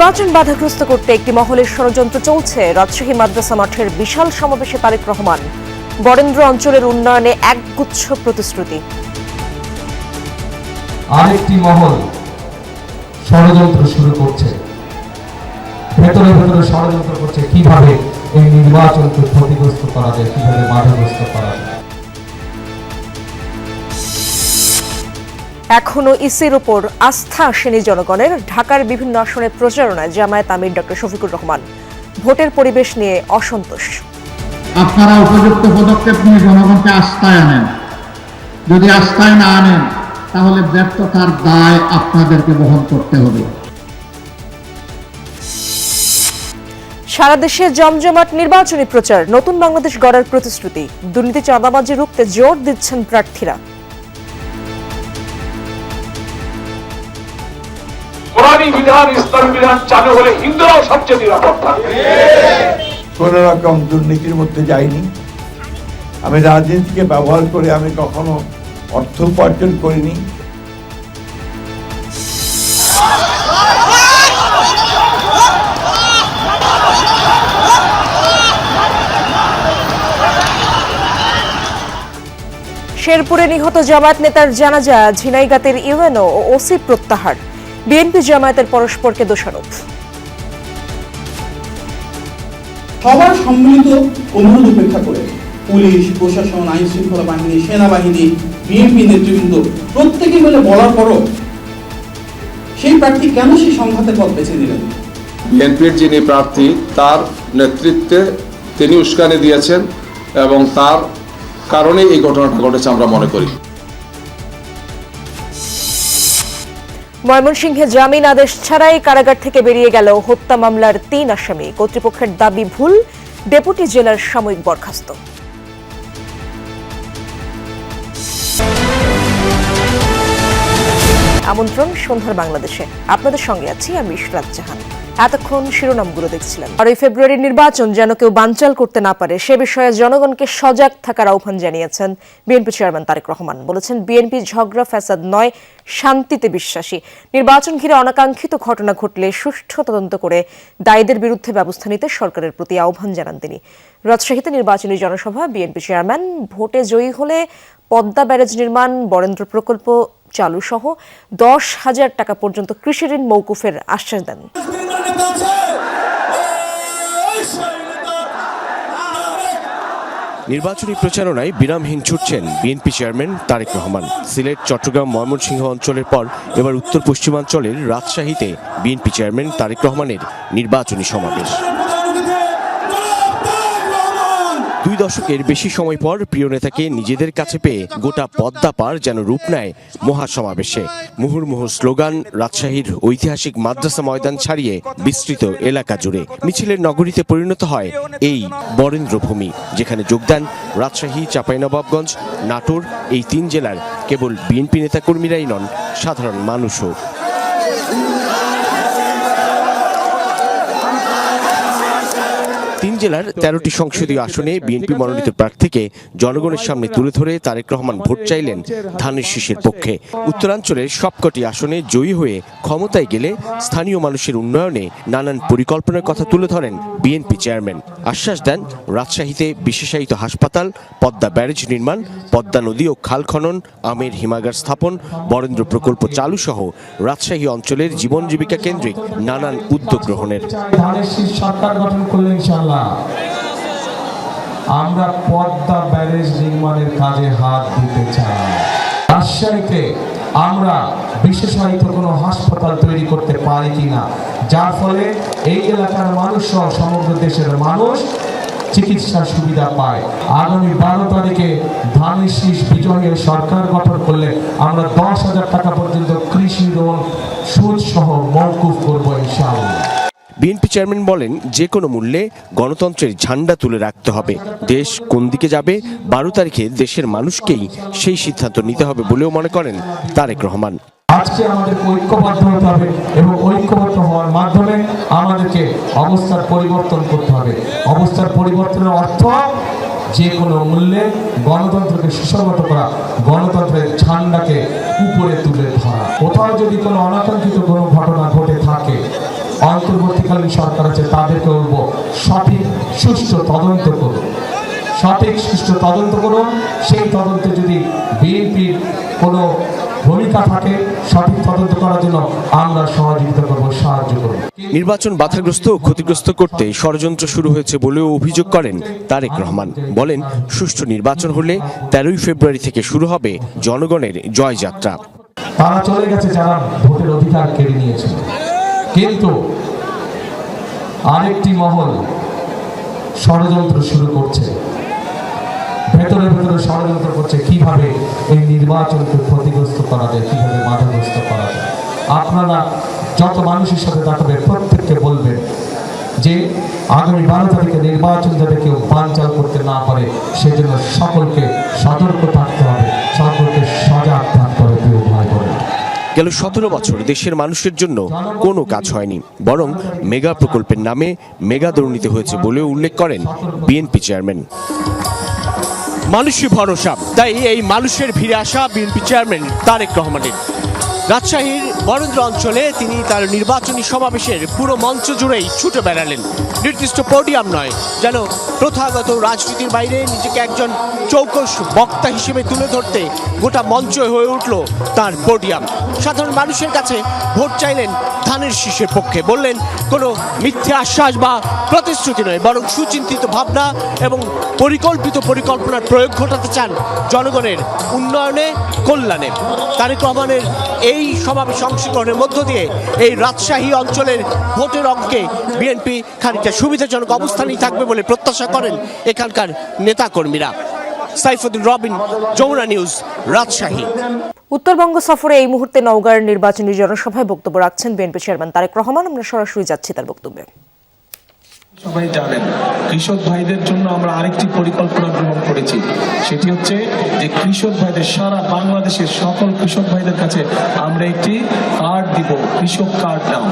নির্বাচন বাধাগ্রস্ত করতে একটি মহলের ষড়যন্ত্র চলছে। রাজশাহী মাদ্রাসা মাঠের বিশাল সমাবেশে তারেক রহমান, বরেন্দ্র অঞ্চলের উন্নয়নে একগুচ্ছ প্রতিশ্রুতি। আরেকটি মহল ষড়যন্ত্র শুরু করছে, ভেতরে ভেতরে ষড়যন্ত্র করছে কিভাবে এই নির্বাচনকে ক্ষতিগ্রস্ত করা যায়, কিভাবে বাধাগ্রস্ত করা যায়। এখনো ইসির উপর আস্থা আসেনি জনগণের। ঢাকার বিভিন্ন আসনে প্রচারণায় জামায়াত আমির ডক্টর শফিকুর রহমান ভোটের পরিবেশ নিয়ে অসন্তোষ। আপনারা উপযুক্ত পদক্ষেপ নিয়ে জনগণকে আস্থায় আনেন, যদি আস্থায় না আনেন তাহলে ব্যর্থতার দায় আপনাদেরকে বহন করতে হবে। সারা দেশে জমজমাট নির্বাচনী প্রচার, নতুন বাংলাদেশ গড়ার প্রতিশ্রুতি। দুর্নীতি চাঁদাবাজি রুখতে জোর দিচ্ছেন প্রার্থীরা। বিধান ইসলামী বিধান চালু হলে হিন্দুরাও সবচেয়ে নিরাপদ থাকবে। কোন রকম দুর্নীতির মধ্যে যাইনি। আমি রাজনীতিকে ব্যবহার করে আমি কখনো অর্থ উপার্জন করিনি। শেরপুরে নিহত জামায়াত নেতার জানাজা, ঝিনাইগাতের ইউএনও ও ওসি প্রত্যাহার। বিএনপি জামায়াতের পরস্পরকে দোষারোপ। সবার সম্মিলিত অনুরোধ উপেক্ষা করে পুলিশ, প্রশাসন, আইন শৃঙ্খলা বাহিনী, সেনাবাহিনী, বিএনপি নেতৃবৃন্দ প্রত্যেকে মিলে বলার পরও সেই প্রার্থী কেন সেই সংঘাতের পথ বেছে নিলেন? বিএনপির যিনি প্রার্থী তার নেতৃত্বে তিনি উস্কানি দিয়েছেন এবং তার কারণে এই ঘটনাটা ঘটেছে আমরা মনে করি। ময়মনসিংহে জামিন আদেশ ছাড়াই কারাগার থেকে বেরিয়ে গেল হত্যা মামলার ৩ আসামি। কর্তৃপক্ষের দাবি ভুল, ডেপুটি জেলার সাময়িক বরখাস্ত। আমন্ত্রণ সন্ধ্যার বাংলাদেশে, আপনাদের সঙ্গে আছি আমি ইশরাত জাহান। এতক্ষণ শিরোনামগুলো দেখছিলেন। 8 ফেব্রুয়ারির নির্বাচন যেন কেউ বানচাল করতে না পারে সে বিষয়ে জনগণকে সজাগ থাকার আহ্বান জানিয়েছেন বিএনপি চেয়ারম্যান তারেক রহমান। বলেছেন, বিএনপি ঝগড়া ফ্যাসাদ নয়, শান্তিতে বিশ্বাসী। নির্বাচন ঘিরে অনাকাঙ্ক্ষিত ঘটনা ঘটলে সুষ্ঠু তদন্ত করে দায়ীদের বিরুদ্ধে ব্যবস্থা নিতে সরকারের প্রতি আহ্বান জানান তিনি। রাজশাহীতে নির্বাচনী জনসভা, বিএনপি চেয়ারম্যান ভোটে জয়ী হলে পদ্মা ব্যারেজ নির্মাণ, বরেন্দ্র প্রকল্প চালু সহ 10,000 টাকা পর্যন্ত কৃষি ঋণ মওকুফের আশ্বাস দেন। নির্বাচনী প্রচারণায় বিরামহীন ছুটছেন বিএনপি চেয়ারম্যান তারেক রহমান। সিলেট, চট্টগ্রাম, ময়মনসিংহ অঞ্চলের পর এবার উত্তর পশ্চিমাঞ্চলের রাজশাহীতে বিএনপি চেয়ারম্যান তারেক রহমানের নির্বাচনী সমাবেশ। 2 দশকের বেশি সময় পর প্রিয় নেতাকে নিজেদের কাছে পেয়ে গোটা পদ্মা পার যেন রূপ নেয় মহাসমাবেশে। মুহুর্মুহু স্লোগান, রাজশাহীর ঐতিহাসিক মাদ্রাসা ময়দান ছাড়িয়ে বিস্তৃত এলাকা জুড়ে মিছিলের নগরীতে পরিণত হয় এই বরেন্দ্রভূমি, যেখানে যোগ দেন রাজশাহী, চাঁপাইনবাবগঞ্জ, নাটোর এই 3 জেলার কেবল বিএনপি নেতাকর্মীরাই নন, সাধারণ মানুষও। জেলার 13টি সংসদীয় আসনে বিএনপি মনোনীত প্রার্থীকে জনগণের সামনে তুলে ধরে তারেক রহমান ভোট চাইলেন ধানের শীষের পক্ষে। উত্তরাঞ্চলের সবকটি আসনে জয়ী হয়ে ক্ষমতায় গেলে স্থানীয় মানুষের উন্নয়নে নানান পরিকল্পনার কথা তুলে ধরেন বিএনপি চেয়ারম্যান। আশ্বাস দেন রাজশাহীতে বিশেষায়িত হাসপাতাল, পদ্মা ব্যারেজ নির্মাণ, পদ্মা নদী ও খাল খনন, আমের হিমাগার স্থাপন, বরেন্দ্র প্রকল্প চালু সহ রাজশাহী অঞ্চলের জীবন জীবিকা কেন্দ্রিক নানান উদ্যোগ গ্রহণের। সরকার গঠন করলে ইনশাআল্লাহ আমরা পদ্মা ব্যারেজ নির্মাণের কাজে হাত দিতে চাই। রাজশাহীতে আমরা বিশেষায়িত কোনো হাসপাতাল তৈরি করতে পারি কিনা, যার ফলে এই এলাকার মানুষ সহ সমগ্র দেশের মানুষ চিকিৎসার সুবিধা পায়। আগামী 12 তারিখে ধানের শীষ বিজয়ের সরকার গঠন করলে আমরা 10,000 টাকা পর্যন্ত কৃষি ঋণ সুদ সহ মওকুফ করব ইনশাআল্লাহ। বিএনপি চেয়ারম্যান বলেন, যে কোনো মূল্যে গণতন্ত্রের ঝান্ডা তুলে রাখতে হবে। দেশ কোন দিকে যাবে 12 তারিখে দেশের মানুষকেই সেই সিদ্ধান্ত নিতে হবে বলেও মনে করেন তারেক রহমান। আজকে আমাদের ঐক্যবদ্ধ হতে হবে এবং ঐক্যবদ্ধ হওয়ার মাধ্যমে আমাদেরকে অবস্থার পরিবর্তন করতে হবে। অবস্থার পরিবর্তনের অর্থ যে কোনো মূল্যে গণতন্ত্রকে সুসংগত করা, গণতন্ত্রের ঝান্ডাকে উপরে তুলে ধরা। কোথাও যদি কোনো অনাকাঙ্ক্ষিত কোনো ঘটনা ঘটে থাকে, অন্তর্বর্তীকালীন সরকার আছে তাদেরকে বলবো সঠিক সুষ্ঠু তদন্ত করুন, সঠিক সুষ্ঠু তদন্ত করুন। সেই তদন্তে যদি বিএনপির কোনো ভূমিকা থাকে সঠিক তদন্ত করার জন্য আমরা সহযোগিতা করব, সাহায্য করব। নির্বাচন বাধাগ্রস্ত ও ক্ষতিগ্রস্ত করতে ষড়যন্ত্র শুরু হয়েছে বলেও অভিযোগ করেন তারেক রহমান। বলেন, সুষ্ঠু নির্বাচন হলে 13ই ফেব্রুয়ারি থেকে শুরু হবে জনগণের জয়যাত্রা। তারা চলে গেছে যারা ভোটের অধিকার কেড়ে নিয়েছিল, কিন্তু আরেকটি মহল ষড়যন্ত্র শুরু করছে, ভেতরে ভেতরে ষড়যন্ত্র করছে কিভাবে এই নির্বাচনকে ক্ষতিগ্রস্ত করা যায়, কিভাবে বাধাগ্রস্ত করা যায়। আপনারা যত মানুষের সাথে দেখা হবে প্রত্যেককে বলবেন যে আগামী 12 তারিখে নির্বাচন যাতে কেউ বানচাল করতে না পারে সেজন্য সকলকে সতর্ক থাকতে হবে, সকলকে সজাগ থাকতে হবে। প্রিয় ভাই বোনেরা, গেল 17 বছর দেশের মানুষের জন্য কোনো কাজ হয়নি, বরং মেগা প্রকল্পের নামে মেগা দুর্নীতি হয়েছে বলেও উল্লেখ করেন বিএনপি চেয়ারম্যান। মানুষই ভরসা, তাই এই মানুষের ভিড়ে আসা বিএনপি চেয়ারম্যান তারেক রহমানের রাজশাহীর বরেন্দ্র অঞ্চলে তিনি তার নির্বাচনী সমাবেশের পুরো মঞ্চ জুড়েই ছুটে বেড়ালেন। নির্দিষ্ট পোডিয়াম নয়, যেন প্রথাগত রাজনীতির বাইরে নিজেকে একজন চৌকস বক্তা হিসেবে তুলে ধরতে গোটা মঞ্চ হয়ে উঠল তার পোডিয়াম। সাধারণ মানুষের কাছে ভোট চাইলেন ধানের শীষের পক্ষে। বললেন, কোনো মিথ্যে আশ্বাস বা প্রতিশ্রুতি নয়, বরং সুচিন্তিত ভাবনা এবং পরিকল্পনার প্রয়োগ ঘটাতে চান জনগণের উন্নয়নে, কল্যাণে। তারেক রহমানের এই সমাবেশ অংশগ্রহণের মধ্য দিয়ে এই রাজশাহী অঞ্চলের ভোটের অঙ্কে বিএনপি খানিকটা সুবিধাজনক অবস্থানেই থাকবে বলে প্রত্যাশা করেন এখানকার নেতাকর্মীরা। সাইফুদ্দিন রবিন, যমুনা নিউজ, রাজশাহী। উত্তরবঙ্গ সফরে এই মুহূর্তে নওগাঁর নির্বাচনী জনসভায় বক্তব্য রাখছেন বিএনপি চেয়ারম্যান তারেক রহমান। আমরা সরাসরি যাচ্ছি তার বক্তব্যে। সবাই জানেন, কৃষক ভাইদের জন্য আমরা আরেকটি পরিকল্পনা গ্রহণ করেছি। সেটি হচ্ছে যে কৃষক ভাইদের, সারা বাংলাদেশের সকল কৃষক ভাইদের কাছে আমরা একটি কার্ড দিব, কৃষক কার্ড নাম।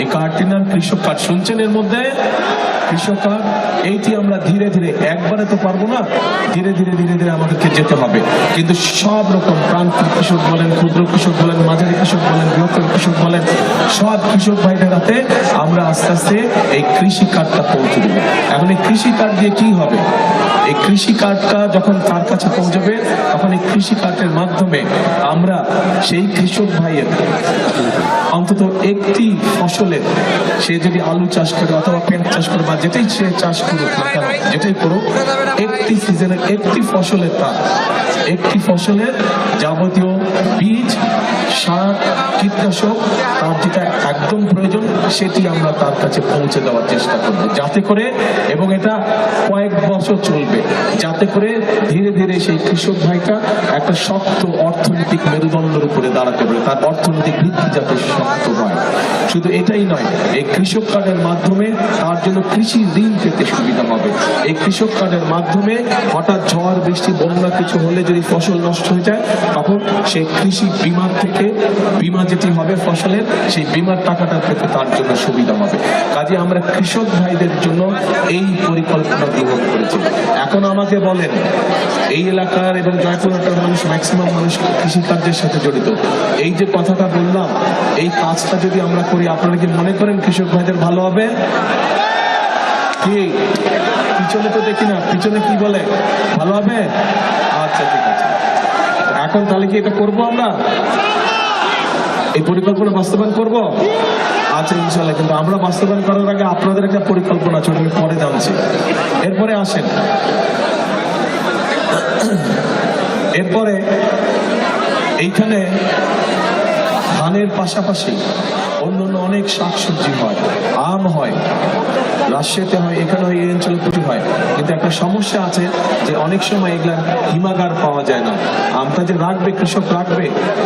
এই কার্ডটির নাম কৃষক কার্ড। শুনছেন এর মধ্যে কৃষক কার্ড? এইটি আমরা ধীরে ধীরে, একবারে তো পারবো না, ধীরে ধীরে আমাদেরকে যেতে হবে। কিন্তু সব রকম প্রান্তিক কৃষক বলেন, ক্ষুদ্র কৃষক বলেন, মাঝারি কৃষক বলেন, বৃহত্তর কৃষক বলেন, সব কৃষক ভাইদের হাতে আমরা আস্তে আস্তে এই কৃষি কার্ডটা পৌঁছে দেব। এখন এই কৃষি কার্ড দিয়ে কি হবে? এই কৃষি কার্ডটা যখন তার কাছে পৌঁছবে, তখন এই কৃষি কার্ডের মাধ্যমে আমরা সেই কৃষক ভাইয়ের অন্তত একটি ফসলের, সে যদি আলু চাষ করে অথবা পেঁয়াজ চাষ করে বা যেটাই সে চাষ করুক না কেন, যেটাই করুক, একটি সিজনের একটি ফসলের, তার একটি ফসলের যাবতীয় বীজ, সার, কীটনাশক, তার যেটা একদম প্রয়োজন সেটি আমরা তার কাছে পৌঁছে দেওয়ার চেষ্টা করব, যাতে করে, এবং এটা কয়েক বছর চলবে, যাতে করে ধীরে ধীরে সেই কৃষক ভাইটা একটা শক্ত অর্থনৈতিক মেরুদণ্ডের উপরে দাঁড়াতে পারে, তার অর্থনৈতিক ভিত্তি যাতে শক্ত হয়। শুধু এটাই নয়, এই কৃষক কার্ডের মাধ্যমে তার জন্য কৃষি ঋণ পেতে সুবিধা হবে। এই কৃষক কার্ডের মাধ্যমে হঠাৎ ঝড় বৃষ্টি বন্যা কিছু হলে যদি ফসল নষ্ট হয়ে যায়, তখন সেই কৃষি বিমার থেকে, বিমা যেটি হবে ফসলের, সেই বিমার টাকাটা পেতে তার জন্য সুবিধা হবে। কাজে আমরা কৃষক ভাইদের জন্য এই পরিকল্পনা গ্রহণ করেছি। এখন আমাকে বলেন, এই এলাকার এবং জয়পুরহাটের মানুষ, ম্যাক্সিমাম মানুষ কৃষিকার্যের সাথে জড়িত। এই যে কথাটা বললাম, এই কাজটা যদি আমরা করি, আপনারা কি মনে করেন কৃষক ভাইদের ভালো হবে? কি পিছনে তো দেখি না, পিছনে কি বলে, ভালো হবে? আচ্ছা, ঠিক আছে। এখন তাহলে কি এটা করবো আমরা? এই পরিকল্পনা বাস্তবায়ন করব? আচ্ছা, ইনশাল্লাহ। কিন্তু আমরা বাস্তবায়ন করার আগে আপনাদের একটা পরিকল্পনা আছে, আমি পরে জানছি। এরপরে আসেন, এরপরে এইখানে ধানের পাশাপাশি অন্যান্য অনেক শাকসবজি হয়, আম হয়, রাজশাহীতে হয়, এখানে হয়, এই অঞ্চলে প্রচুর হয়। কিন্তু একটা সমস্যা আছে যে অনেক সময় এগুলা হিমাগার পাওয়া যায় না। আমটা যে রাখবে, কৃষক রাখবে,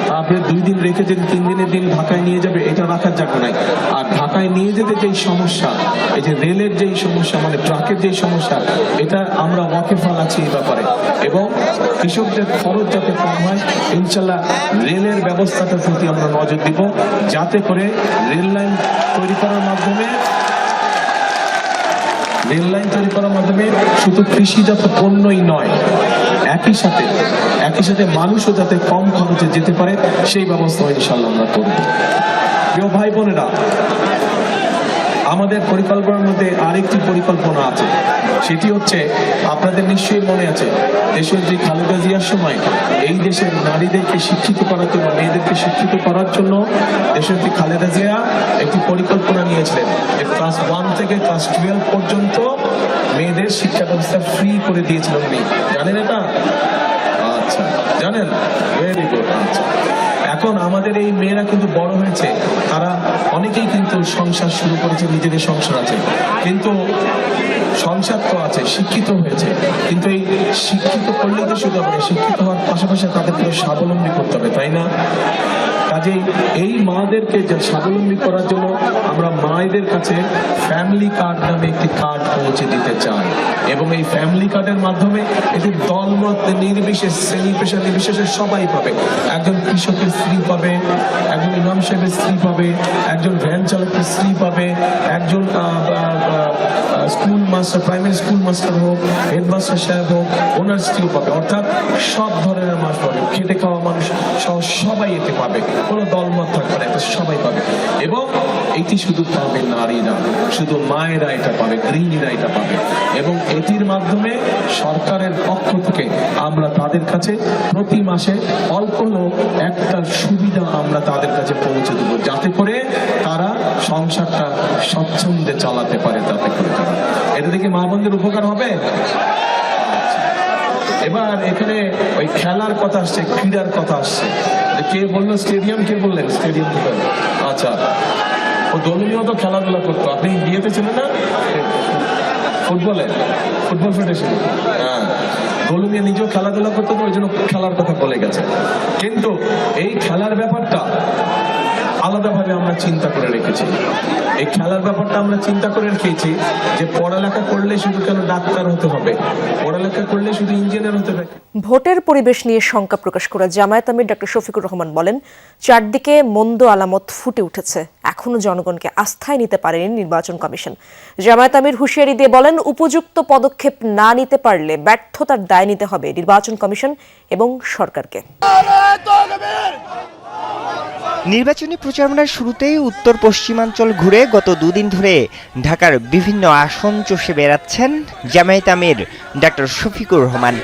তারপরে 2 দিন রেখে যদি 3 দিনের দিন ঢাকায় নিয়ে যাবে, এটা রাখার জায়গা নাই। আর ঢাকায় নিয়ে যেতে যেই সমস্যা, এই যে রেলের যেই সমস্যা, মানে ট্রাকের যেই সমস্যা, এটা আমরা ওয়াকিফাল আছি এই ব্যাপারে। এবং কৃষকদের খরচ যাতে কম হয়, ইনশাল্লাহ রেলের ব্যবস্থাটার প্রতি আমরা নজর দিব, যাতে করে রেল লাইন তৈরি করার মাধ্যমে শুধু কৃষিজাত পণ্যই নয়, একই সাথে মানুষও যাতে কম খরচে যেতে পারে, সেই ব্যবস্থা ইনশাআল্লাহ আমরা করব। প্রিয় ভাই বোনেরা, আমাদের পরিকল্পনার মধ্যে আরেকটি পরিকল্পনা আছে, সেটি হচ্ছে আপনাদের নিশ্চয়ই মনে আছে দেশের যে খালেদা জিয়ার সময় এই দেশের নারীদেরকে শিক্ষিত করার জন্য, মেয়েদেরকে শিক্ষিত করার জন্য দেশের যে খালেদা জিয়া একটি পরিকল্পনা নিয়েছিলেন যে ক্লাস 1 থেকে ক্লাস 12 পর্যন্ত মেয়েদের শিক্ষা ব্যবস্থা ফ্রি করে দিয়েছিলেন উনি। জানেন এটা? আচ্ছা, জানেন, ভেরি গুড। আচ্ছা, এখন আমাদের এই মেয়েরা কিন্তু বড় হয়েছে, তারা অনেকেই কিন্তু সংসার শুরু করেছে, নিজেদের সংসার আছে, কিন্তু সংসার তো আছে, শিক্ষিত হয়েছে, কিন্তু এই শিক্ষিত করলেই তো শুধু হবে, শিক্ষিত হওয়ার পাশাপাশি তাদেরকে স্বাবলম্বী করতে হবে, তাই না? কাজেই এই মাদেরকে স্বাবলম্বী করার জন্য আমরা মায়েদের কাছে ফ্যামিলি কার্ড নামে একটি কার্ড পৌঁছে দিতে চাই, এবং এই ফ্যামিলি কার্ডের মাধ্যমে এটি দলমত নির্বিশেষ, শ্রেণী পেশা নির্বিশেষে সবাই পাবে। একজন কৃষকের স্ত্রী পাবে, একজন ইমাম সাহেবের স্ত্রী পাবে, একজন ভ্যান চালকের স্ত্রী পাবে, একজন school master, primary school master হোক, হেডমাস্টার সাহেব হোক, ওনার স্ত্রীও পাবে। অর্থাৎ সব ধরনের মানুষ পাবে, খেটে খাওয়া মানুষ সহ সবাই এতে পাবে, কোনো দলমত থাকবে না, এটা সবাই পাবে। এবং এটি শুধু পাবে নারীরা, শুধু মায়েরা এটা পাবে, গৃহিণীরা এটা পাবে। এবং এটির মাধ্যমে সরকারের পক্ষ থেকে আমরা তাদের কাছে প্রতি মাসে অল্প হলেও একটা সুবিধা আমরা তাদের কাছে পৌঁছে দেবো, যাতে করে তারা সংসারটা স্বচ্ছন্দে চালাতে পারে। তাতে করে তারা এটা থেকে মা বোনদের উপকার হবে। এবার এখানে ওই খেলার কথা আসছে, ক্রীড়ার কথা আসছে। কে বললো স্টেডিয়াম? কে বললেন স্টেডিয়াম? আচ্ছা, ও দলীয় তো খেলাধুলা করতো, আপনি বিয়েতে ছিলেন না? ফুটবল ফেডারেশন, হ্যাঁ, দলীয় নিজেও খেলাধুলা করতো, তো ওই জন্য খেলার কথা বলে গেছে। কিন্তু এই খেলার ব্যাপারটা আলাদাভাবে আমরা চিন্তা করে রেখেছি। এই খেলার ব্যাপারটা আমরা চিন্তা করে রেখেছি যে পড়ালেখা করলে শুধু কেন ডাক্তার হতে হবে, পড়ালেখা করলে শুধু ইঞ্জিনিয়ার হতে হবে। ভোটের পরিবেশ নিয়ে শঙ্কা প্রকাশ করে জামায়াত আমির ডক্টর শফিকুর রহমান বলেন, চারদিকে মন্দ আলামত ফুটে উঠেছে, এখনো জনগণকে আস্থায় নিতে পারেনি নির্বাচন কমিশন। জামায়াত আমির হুঁশিয়ারি দিয়ে বলেন, উপযুক্ত পদক্ষেপ না নিতে পারলে ব্যর্থতার দায় নিতে হবে নির্বাচন কমিশন এবং সরকারকে। নির্বাচনী প্রচারণার শুরুতেই উত্তর পশ্চিমাঞ্চল ঘুরে গত দুদিন ধরে ঢাকার বিভিন্ন আসন চষে বেড়াচ্ছেন জামায়াত আমির ডক্টর শফিকুর রহমান।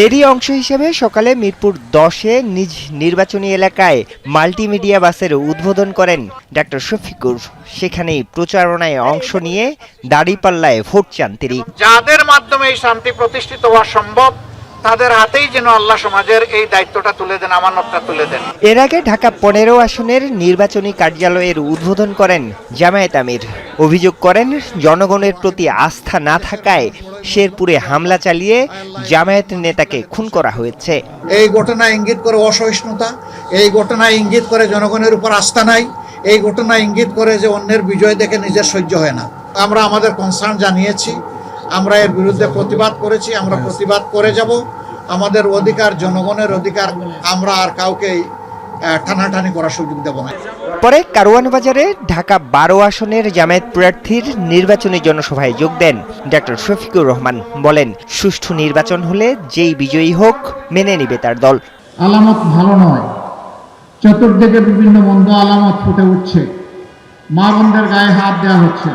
এরই অংশ হিসেবে সকালে মিরপুর 10-এ নিজ নির্বাচনী এলাকায় মাল্টিমিডিয়া বাসের উদ্বোধন করেন ডক্টর শফিকুর। সেখানেই প্রচারণায় অংশ নিয়ে দাঁড়িপাল্লায় ভোট চান তিনি। যাদের মাধ্যমে এই শান্তি প্রতিষ্ঠিত হওয়া সম্ভব, তাদের হাতেই যেন আল্লাহ সমাজের এই দায়িত্বটা তুলে দেন, আমানতটা তুলে দেন। এর আগে ঢাকা 15 আসনের নির্বাচনী কার্যালয়ের উদ্বোধন করেন জামায়াত আমির। অভিযোগ করেন, জনগণের প্রতি আস্থা না থাকায় শেরপুরে হামলা চালিয়ে জামায়াত নেতাকে খুন করা হয়েছে। এই ঘটনা ইঙ্গিত করে অসহিষ্ণুতা, এই ঘটনা ইঙ্গিত করে জনগণের উপর আস্থা নাই, এই ঘটনা ইঙ্গিত করে যে অন্যের বিজয় দেখে নিজের সহ্য হয় না। আমরা আমাদের কনসার্ন জানিয়েছি, আমরা এর বিরুদ্ধে প্রতিবাদ করেছি, আমরা প্রতিবাদ করে যাব। আমাদের অধিকার, জনগণের অধিকার, আমরা আর কাউকে টানাটানি করার সুযোগ দেব না। পরে কারওয়ান বাজারে ঢাকা 12 আসনের জামায়াত প্রার্থীর নির্বাচনী জনসভায় যোগ দেন ডক্টর শফিকুর রহমান। বলেন, সুষ্ঠু নির্বাচন হলে যেই বিজয়ী হোক মেনে নিবে তার দল। আলামত ভালো নয়, চতুর্দিকে বিভিন্ন মন্দ আলামত ফুটে উঠছে। মা বোনদের গায়ে হাত দেওয়া হচ্ছে,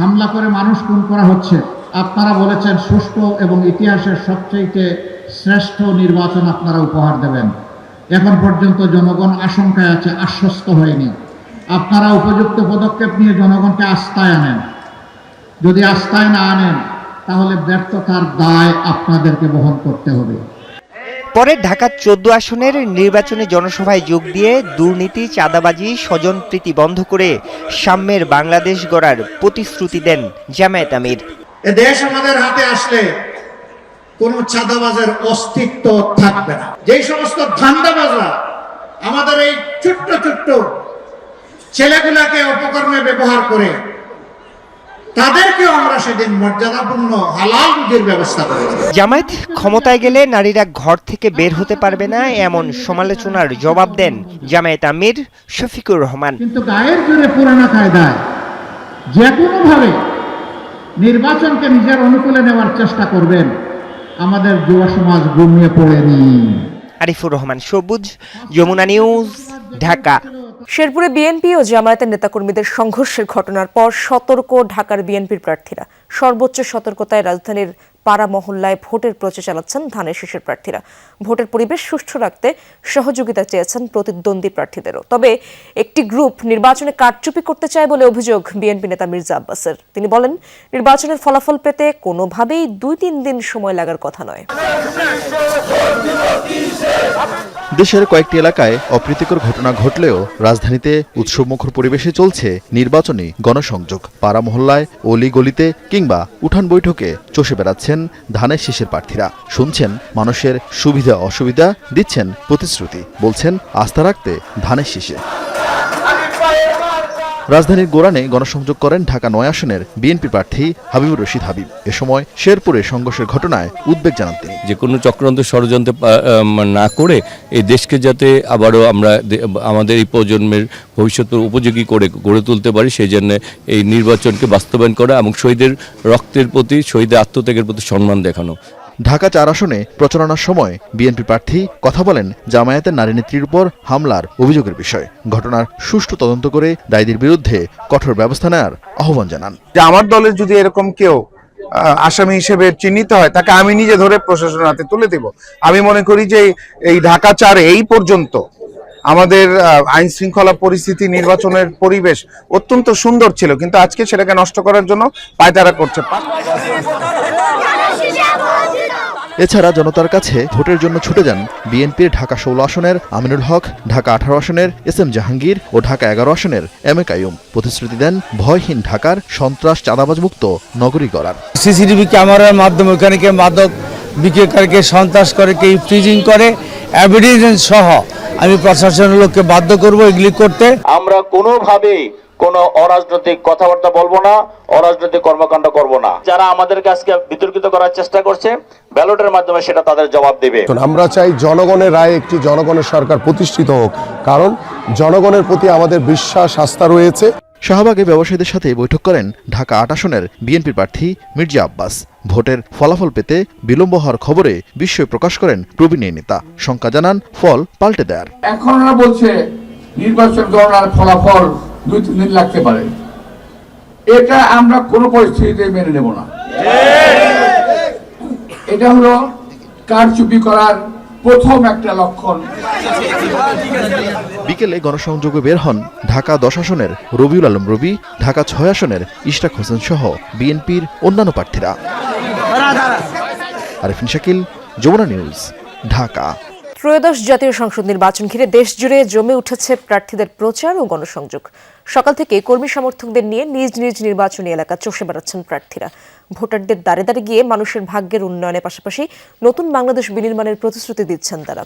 হামলা করে মানুষ খুন করা হচ্ছে। আপনারা বলেছেন সুষ্ঠু এবং ইতিহাসের সবচেয়ে শ্রেষ্ঠ নির্বাচন আপনারা উপহার দেবেন। এখন পর্যন্ত জনগণ আশঙ্কায় আছে, আশ্বস্ত হয়নি। আপনারা উপযুক্ত পদক্ষেপ নিয়ে জনগণকে আস্থায় আনেন। যদি আস্থায় না আনেন, তাহলে ব্যর্থতার দায় আপনাদেরকে বহন করতে হবে। পরে ঢাকা 14 আসনের নির্বাচনী জনসভায় যোগ দিয়ে দুর্নীতি, চাঁদাবাজি, স্বজনপ্রীতি বন্ধ করে সাম্যের বাংলাদেশ গড়ার প্রতিশ্রুতি দেন জামায়াত আমির। এ দেশ আমাদের হাতে আসলে কোনো চাঁদাবাজের অস্তিত্ব থাকবে না। যেই সমস্ত ধান্দাবাজরা আমাদের এই ছোট্ট ছোট্ট ছেলেগুলাকে অপকর্মে ব্যবহার করে, তাদেরকেও আমরা সেদিন মর্যাদাপূর্ণ হালাল রুজির ব্যবস্থা করেছি। জামায়াত ক্ষমতায় গেলে নারীরা ঘর থেকে বের হতে পারবে না, এমন সমালোচনার জবাব দেন জামায়াত আমির শফিকুর রহমান। কিন্তু গায়ের জোরে পুরানা কায়দায় যে কোনোভাবে নির্বাচনকে নিজের অনুকূলে নেওয়ার চেষ্টা করবেন, আমাদের যুব সমাজ ঘুমিয়ে পড়েনি। আরিফুর রহমান সবুজ, যমুনা নিউজ, ঢাকা। শেরপুরে বিএনপি ও জামায়াতের নেতাকর্মীদের সংঘর্ষের ঘটনার পর সতর্ক ঢাকার বিএনপির প্রার্থীরা। সর্বোচ্চ সতর্কতায় রাজধানীর পাড়া মহল্লায় ভোটের প্রচার চালাচ্ছেন ধানের শীষের প্রার্থীরা। ভোটের পরিবেশ সুষ্ঠু রাখতে সহযোগিতা চেয়েছেন প্রতিদ্বন্দ্বী প্রার্থীদেরও। তবে একটি গ্রুপ নির্বাচনে কারচুপি করতে চায় বলে অভিযোগ বিএনপি নেতা মির্জা আব্বাসের। তিনি বলেন, নির্বাচনের ফলাফল পেতে কোনোভাবেই 2-3 দিন সময় লাগার কথা নয়। দেশের কয়েকটি এলাকায় অপ্রীতিকর ঘটনা ঘটলেও রাজধানীতে উৎসবমুখর পরিবেশে চলছে নির্বাচনী গণসংযোগ। পাড়া মহল্লায়, অলি গলিতে কিংবা উঠান বৈঠকে চষে বেড়াচ্ছেন ধানের শীষের প্রার্থীরা। শুনছেন মানুষের সুবিধা অসুবিধা, দিচ্ছেন প্রতিশ্রুতি, বলছেন আস্থা রাখতে ধানের শীষে। রাজধানীর গোরানে গণসংযোগ করেন ঢাকা 9 আসনের বিএনপি প্রার্থী হাবিবুর রশিদ হাবিব। এ সময় শেরপুরে সংঘর্ষের ঘটনায় উদ্বেগ জানান তিনি। যে কোনো চক্রান্ত ষড়যন্ত্র না করে এই দেশকে যাতে আবারও আমরা আমাদের এই প্রজন্মের ভবিষ্যৎ উপযোগী করে গড়ে তুলতে পারি, সেই জন্য এই নির্বাচনকে বাস্তবায়ন করা এবং শহীদের রক্তের প্রতি, শহীদের আত্মত্যাগের প্রতি সম্মান দেখানো। ঢাকা 4 আসনে প্রচারণার সময় বিএনপি প্রার্থী কথা বলেন জামায়াতের নারী নেত্রীর উপর হামলার অভিযোগের বিষয়ে। ঘটনার সুষ্ঠু তদন্ত করে দায়ীদের বিরুদ্ধে কঠোর ব্যবস্থা নেওয়ার আহ্বান জানান। যে আমার দলের যদি এরকম কেউ আসামি হিসেবে চিহ্নিত হয়, তাকে আমি নিজে ধরে প্রশাসনের হাতে তুলে দেব। আমি মনে করি যে এই ঢাকা 4 এই পর্যন্ত আমাদের আইন শৃঙ্খলা পরিস্থিতি, নির্বাচনের পরিবেশ অত্যন্ত সুন্দর ছিল, কিন্তু আজকে সেটাকে নষ্ট করার জন্য পায়তারা করছে। এছাড়া জনতার কাছে ভোটের জন্য ছুটে যান বিএনপির ঢাকা 16 আসনের আমিনুল হক, ঢাকা 18 আসনের SM জাহাঙ্গীর ও ঢাকা 11 আসনের MA কাইয়ুম। প্রতিশ্রুতি দেন ভয়হীন ঢাকার সন্ত্রাস চাঁদাবাজ মুক্ত নগরী গড়ার। সিসিটিভি ক্যামেরার মাধ্যমে ওখানে কে মাদক বিক্রিকারীকে সন্ত্রাস করে, কে ফ্রিজিং করে, এভিডেন্স সহ আমি প্রশাসনের লোককে বাধ্য করব এগুলি করতে। আমরা কোনোভাবেই কোনো অরাজনৈতিক কথাবার্তা বলবো না, অরাজনৈতিক কর্মকাণ্ড করব না। যারা আমাদের কাছকে বিতর্কিত করার চেষ্টা করছে, ব্যালটের মাধ্যমে সেটা তাদের জবাব দেবে। আমরা চাই জনগণের রায়ে একটি জনগণের সরকার প্রতিষ্ঠিত হোক, কারণ জনগণের প্রতি আমাদের বিশ্বাস, আস্থা রয়েছে। শাহবাগে ব্যবসায়ীদের সাথে বৈঠক করেন ঢাকা 8 আসনের বিএনপি প্রার্থী মির্জা আব্বাস। ভোটের ফলাফল পেতে বিলম্ব হওয়ার খবরে বিস্ময় প্রকাশ করেন প্রবীণ এই নেতা। শঙ্কা জানান ফল পাল্টে দেয়ার। এখন ওরা বলছে নির্বাচন গণনার ফলাফল 2-3 দিন লাগতে পারে। এটা আমরা কোনো পরিস্থিতিতে মেনে নেব না। এটা হলো কারচুপি করার প্রথম একটা লক্ষণ। বিকেলে গণসংযোগে বের হন ঢাকা 10 আসনের রবিউল আলম রবি, ঢাকা 6 আসনের ইশরাক হোসেন সহ বিএনপির অন্যান্য প্রার্থীরা। আরিফিন শাকিল, যমুনা নিউজ, ঢাকা। ত্রয়োদশ জাতীয় সংসদ নির্বাচন ঘিরে দেশ জুড়ে জমে উঠেছে প্রার্থীদের প্রচার ও গণসংযোগ। সকাল থেকে কর্মী সমর্থকদের নিয়ে নিজ নিজ নির্বাচনী এলাকা চষে বেড়াচ্ছেন প্রার্থীরা। ভোটারদের দ্বারে দ্বারে গিয়ে মানুষের ভাগ্যের উন্নয়নের পাশাপাশি নতুন বাংলাদেশ বিনির্মাণের প্রতিশ্রুতি দিচ্ছেন তারা।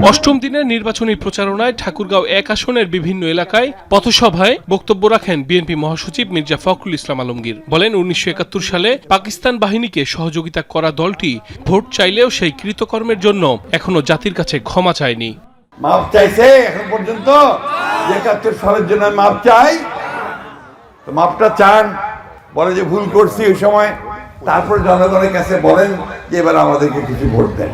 অষ্টম দিনের নির্বাচনী প্রচারণায় ঠাকুরগাঁও 1 আসনের বিভিন্ন এলাকায় পথসভায় বক্তব্য রাখেন বিএনপি মহাসচিব মির্জা ফখরুল ইসলাম আলমগীর। বলেন, 1971 সালে পাকিস্তান বাহিনীকে সহযোগিতা করা দলটি ভোট চাইলেও সেই কৃতকর্মের জন্য এখনো জাতির কাছে ক্ষমা চায়নি। মাপ চাইছে এখন পর্যন্ত, 71 সালের জন্য মাপ চাই, তো মাপটা চান, বলে যে ভুল করছি ওই সময়, তারপর জনগণের কাছে বলেন যে এবার আমাদেরকে কিছু ভোট দেন।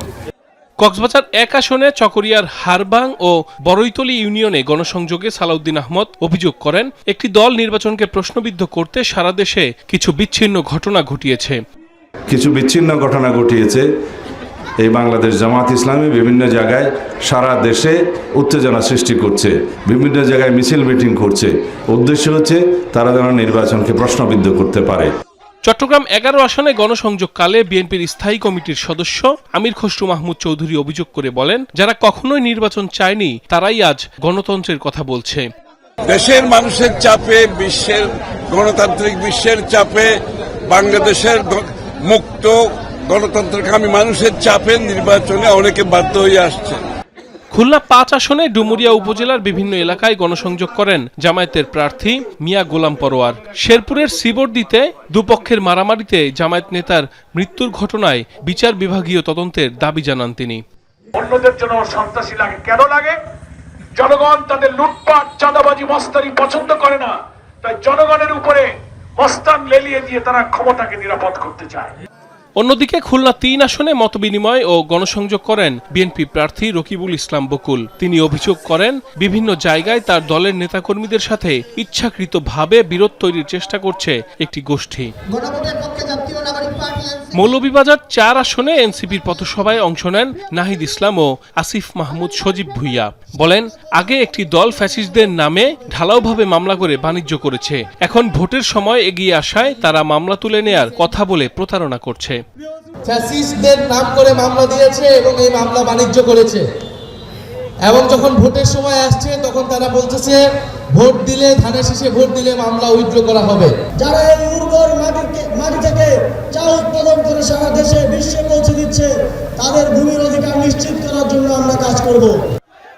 কক্সবাজার 1 আসনে চকরিয়ার হারবাং ও বড়ইতলী ইউনিয়নে গণসংযোগে সালাউদ্দিন আহমদ অভিযোগ করেন, একটি দল নির্বাচনকে প্রশ্নবিদ্ধ করতে সারা দেশে কিছু বিচ্ছিন্ন ঘটনা ঘটিয়েছে। এই বাংলাদেশ জামাত ইসলামী বিভিন্ন জায়গায় সারা দেশে উত্তেজনা সৃষ্টি করছে, বিভিন্ন জায়গায় মিছিল মিটিং করছে। উদ্দেশ্য হচ্ছে তারা যেন নির্বাচনকে প্রশ্নবিদ্ধ করতে পারে। চট্টগ্রাম 11 আসনে গণসংযোগকালে বিএনপির স্থায়ী কমিটির সদস্য আমির খসরু মাহমুদ চৌধুরী অভিযোগ করে বলেন, যারা কখনোই নির্বাচন চায়নি তারাই আজ গণতন্ত্রের কথা বলছে। দেশের মানুষের চাপে, বিশ্বের গণতান্ত্রিক বিশ্বের চাপে, বাংলাদেশের মুক্ত গণতন্ত্রকামী মানুষের চাপে নির্বাচনে অনেকে বাধ্য হয়ে আসছে। খুলনা 5 আসনে ডুমুরিয়া উপজেলার বিভিন্ন এলাকায় গণসংযোগ করেন জামায়াতের প্রার্থী মিয়া গোলাম পরোয়ার। শেরপুরের শ্রীবর্দীতে দুপক্ষের মারামারিতে জামায়াত নেতার মৃত্যুর ঘটনায় বিচার বিভাগীয় তদন্তের দাবি জানান তিনি। অন্যদের জন্য সন্ত্রাসী লাগে, কেন লাগে? জনগণ তাদের লুটপাট, চাঁদাবাজি, মস্তানি পছন্দ করে না, তাই জনগণের উপরে মস্তান লেলিয়ে দিয়ে তারা ক্ষমতাকে নিরাপদ করতে চায়। অন্যদিকে খুলনা ৩ আসনে মতবিনিময় ও গণসংযোগ করেন বিএনপি প্রার্থী রকিবুল ইসলাম বকুল। তিনি অভিযোগ করেন বিভিন্ন জায়গায় তার দলের নেতাকর্মীদের সাথে ইচ্ছাকৃতভাবে বিরোধ তৈরির চেষ্টা করছে একটি গোষ্ঠী। মৌলভীবাজার ৪ আসনে এনসিপির পথসভায় অংশ নেন নাহিদ ইসলাম ও আসিফ মাহমুদ সজীব ভুইয়া। বলেন, আগে একটি দল ফ্যাসিস্টদের নামে ঢালাওভাবে মামলা করে বাণিজ্য করেছে, এখন ভোটের সময় এগিয়ে আসায় তারা মামলা তুলে নেয়ার কথা বলে প্রতারণা করছে। ফ্যাসিস্টদের নাম করে মামলা দিয়েছে এবং এই মামলা বাণিজ্য করেছে, এবং যখন ভোটের সময় আসছে তখন তারা বলতেছে ভোট দিলে ধানের শীষে ভোট দিলে মামলা উইথড্র করা হবে। যারা এই উর্বর মাটি থেকে চা উৎপাদন করে সারা দেশে বিশ্বে পৌঁছে দিচ্ছে, তাদের ভূমির অধিকার নিশ্চিত করার জন্য আমরা কাজ করব।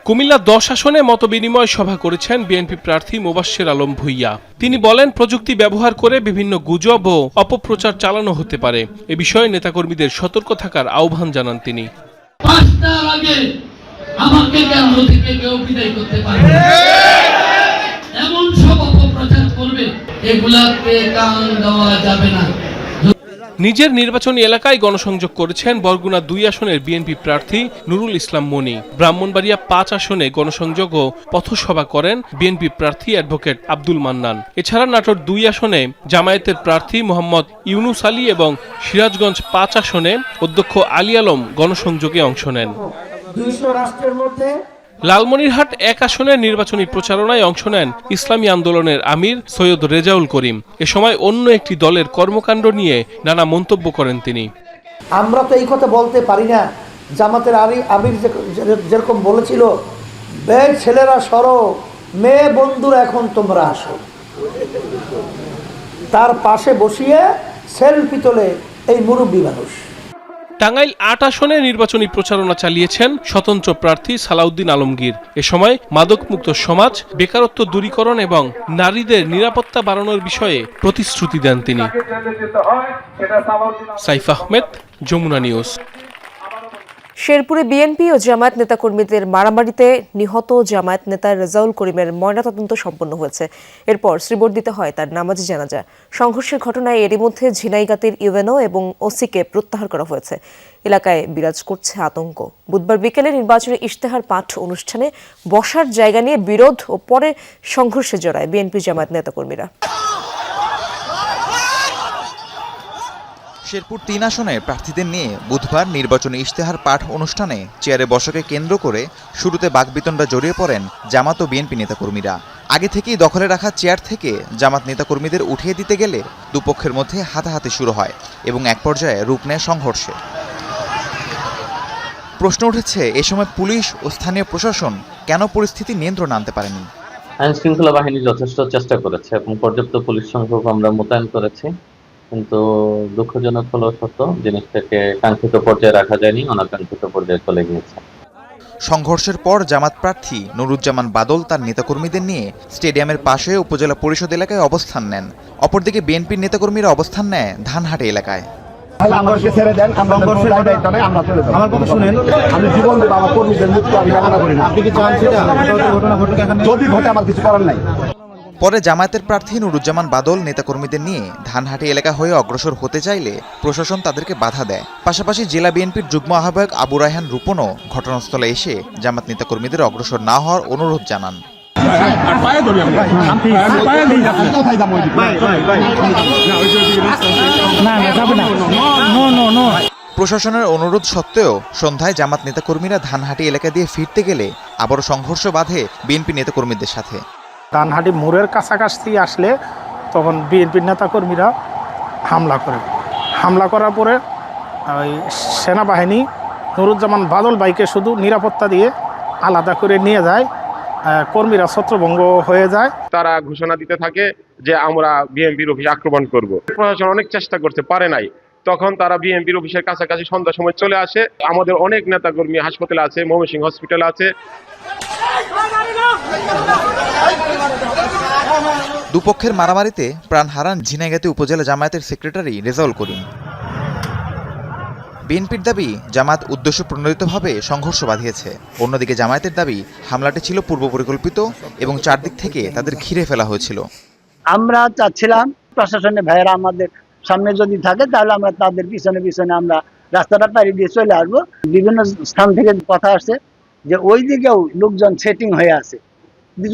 কুমিল্লা ১০ আসনে মতবিনিময় সভা করেছেন বিএনপি প্রার্থী মোবাশ্বের আলম ভুইয়া। তিনি বলেন, প্রযুক্তি ব্যবহার করে বিভিন্ন গুজব ও অপপ্রচার চালানো হতে পারে। এ বিষয়ে নেতাকর্মীদের সতর্ক থাকার আহ্বান জানান তিনি। ৫টার আগে আমাকে কেন্দ্র থেকে কেউ বিদায় করতে পারবে না, এমন সব অপপ্রচার করবে, এগুলাকে কান দেওয়া যাবে না। নিজের নির্বাচনী এলাকায় গণসংযোগ করেছেন বরগুনা ২ আসনের বিএনপি প্রার্থী নুরুল ইসলাম মনি। ব্রাহ্মণবাড়িয়া ৫ আসনে গণসংযোগ ও পথসভা করেন বিএনপি প্রার্থী অ্যাডভোকেট আব্দুল মান্নান। এছাড়া নাটোর ২ আসনে জামায়াতের প্রার্থী মোহাম্মদ ইউনুস আলী এবং সিরাজগঞ্জ ৫ আসনে অধ্যক্ষ আলী আলম গণসংযোগে অংশ নেন। লালমনিরহাট ১ আসনের নির্বাচনী প্রচারণায় অংশ নেন ইসলামী আন্দোলনের আমির সৈয়দ রেজাউল করিম। এ সময় অন্য একটি দলের কর্মকাণ্ড নিয়ে নানা মন্তব্য করেন তিনি। আমরা তো এই কথা বলতে পারি না, জামাতের আমির যেরকম বলেছিল, ছেলেরা সরো, মেয়ে বন্ধুরা এখন তোমরা আসো, তার পাশে বসিয়ে সেলফি তোলে এই মুরব্বী মানুষ। টাঙ্গাইল ৮ আসনে নির্বাচনী প্রচারণা চালিয়েছেন স্বতন্ত্র প্রার্থী সালাউদ্দিন আলমগীর। এ সময় মাদকমুক্ত সমাজ, বেকারত্ব দূরীকরণ এবং নারীদের নিরাপত্তা বাড়ানোর বিষয়ে প্রতিশ্রুতি দেন তিনি। সাইফ আহমেদ, যমুনা নিউজ। শেরপুরে বিএনপি ও জামায়াত নেতাকর্মীদের মারামারিতে নিহত জামায়াত নেতা রেজাউল করিমের ময়নাতদন্ত সম্পন্ন হয়েছে। এরপর শ্রীবর্দিতে হয় তার নামাজি জানাজা। সংঘর্ষের ঘটনায় এরই মধ্যে ঝিনাইগাতীর ইউএনও এবং ওসিকে প্রত্যাহার করা হয়েছে। এলাকায় বিরাজ করছে আতঙ্ক। বুধবার বিকেলে নির্বাচনী ইশতেহার পাঠ অনুষ্ঠানে বসার জায়গা নিয়ে বিরোধ ও পরে সংঘর্ষে জড়ায় বিএনপি জামায়াত নেতাকর্মীরা। শেরপুর ৩ আসনে প্রার্থীদের নিয়ে বুধবার নির্বাচনী ইশতেহার পাঠ অনুষ্ঠানে চেয়ারে বসাকে কেন্দ্র করে শুরুতে বাকবিতণ্ডা জড়িয়ে পড়েন জামাত ও বিএনপি নেতাকর্মীরা। আগে থেকেই দখলে রাখা চেয়ার থেকে জামাত নেতাকর্মীদের উঠিয়ে দিতে গেলে দুপক্ষের মধ্যে হাতাহাতি শুরু হয় এবং এক পর্যায়ে রূপ নেয় সংঘর্ষে। প্রশ্ন উঠেছে, এ সময় পুলিশ ও স্থানীয় প্রশাসন কেন পরিস্থিতি নিয়ন্ত্রণে আনতে পারেনি। আইন শৃঙ্খলা বাহিনী যথেষ্ট চেষ্টা করেছে এবং পর্যাপ্ত পুলিশ সংখ্যক আমরা মোতায়েন করেছি, কিন্তু দুঃখজনক হলো সত্য, জিনিসটাকে কাঙ্ক্ষিত পর্যায়ে রাখা যায়নি, অনাকাঙ্ক্ষিত পর্যায়ে চলে গিয়েছে। সংঘর্ষের পর জামাত প্রার্থী নুরুজ্জামান বাদল তার নেতাকর্মীদের নিয়ে স্টেডিয়ামের পাশে উপজেলা পরিষদ এলাকায় অবস্থান নেন। অপরদিকে বিএনপির নেতাকর্মীরা অবস্থান নেয় ধানহাটি এলাকায়। পরে জামায়াতের প্রার্থী নুরুজ্জামান বাদল নেতাকর্মীদের নিয়ে ধানহাটি এলাকা হয়ে অগ্রসর হতে চাইলে প্রশাসন তাদেরকে বাধা দেয়। পাশাপাশি জেলা বিএনপির যুগ্ম আহ্বায়ক আবু রায়হান রূপনও ঘটনাস্থলে এসে জামাত নেতাকর্মীদের অগ্রসর না হওয়ার অনুরোধ জানান। প্রশাসনের অনুরোধ সত্ত্বেও সন্ধ্যায় জামাত নেতাকর্মীরা ধানহাটি এলাকা দিয়ে ফিরতে গেলে আবারও সংঘর্ষ বাধে বিএনপি নেতাকর্মীদের সাথে। ধানহাটি মোড়ের কাছাকাছি আসলে তখন বিএনপির নেতাকর্মীরা হামলা করার পরে ওই সেনাবাহিনী নুরুজ্জামান বাদল ভাইকে শুধু নিরাপত্তা দিয়ে আলাদা করে নিয়ে যায়, কর্মীরা ছত্রভঙ্গ হয়ে যায়। তারা ঘোষণা দিতে থাকে যে আমরা বিএনপির অফিস আক্রমণ করব। প্রশাসন অনেক চেষ্টা করতে পারে নাই, তখন তারা বিএনপির অফিসের কাছাকাছি সন্ধ্যার সময় চলে আসে। আমাদের অনেক নেতাকর্মী হাসপাতালে আছে, ময়মনসিংহ হসপিটালে আছে। দুপক্ষের মারামারিতে প্রাণ হারান ঝিনাইগাতী উপজেলা জামায়াতের সেক্রেটারি রেজাউল করিম। বিএনপির দাবি জামাত উদ্দেশ্য প্রণোদিতভাবে সংঘর্ষ বাঁধিয়েছে। অন্যদিকে জামায়াতের দাবি হামলাটি ছিল পূর্ব পরিকল্পিত এবং চারদিক থেকে তাদের ঘিরে ফেলা হয়েছিল। আমরা চাচ্ছিলাম প্রশাসনের ভাইয়েরা আমাদের সামনে যদি থাকে তাহলে আমরা তাদের পিছনে পিছনে আমরা রাস্তাটা পাড়ি দিয়ে চলে আসবো। বিভিন্ন স্থান থেকে কথা আসছে যে ওই দিকেও লোকজন সেটিং হয়ে আছে,